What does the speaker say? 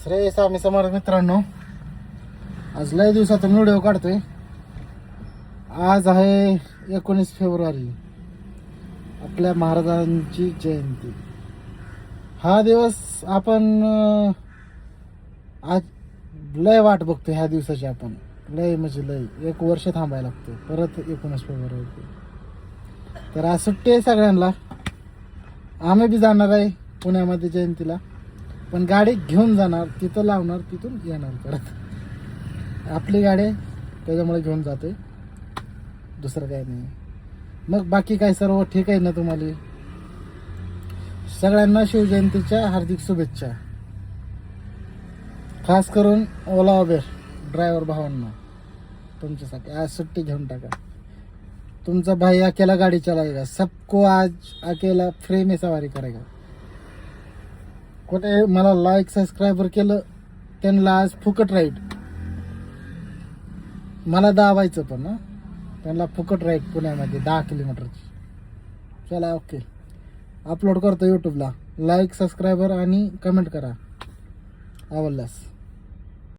श्रेय स्वामी समर्थ मित्रांनो, आज लय दिवसातून व्हिडिओ काढतोय. आज आहे 19 फेब्रुवारी, आपल्या महाराजांची जयंती. हा दिवस आपण आज लय वाट बघतोय. ह्या दिवसाची आपण लय म्हणजे लय 1 वर्ष थांबायला लागतो परत 19 फेब्रुवारी. तर आज सुट्टी आहे सगळ्यांना. आम्ही बी जाणार आहे पुण्यामध्ये जयंतीला, पण गाडी घेऊन जाणार, तिथं लावणार, तिथून येणार परत. आपली गाडी आहे त्याच्यामुळे घेऊन जातोय, दुसरं काही नाही. मग बाकी काय सर्व ठीक आहे ना तुम्हाला? सगळ्यांना शिवजयंतीच्या हार्दिक शुभेच्छा. खास करून ओला उबेर ड्रायव्हर भावांना, तुमच्यासाठी आज सुट्टी घेऊन टाका. तुमचा भाई अकेला गाडी चलाएगा, सबको आज अकेला फ्री में सवारी करेगा. कुठे मला लाईक सबस्क्राईबर केलं त्यांना आज फुकट राईड. मला दाबायचं पण ना, त्यांना फुकट राईड पुण्यामध्ये 10 किलोमीटरची. चला ओके, अपलोड करतो यूट्यूबला. लाईक सबस्क्राईबर आणि कमेंट करा आवडल्यास.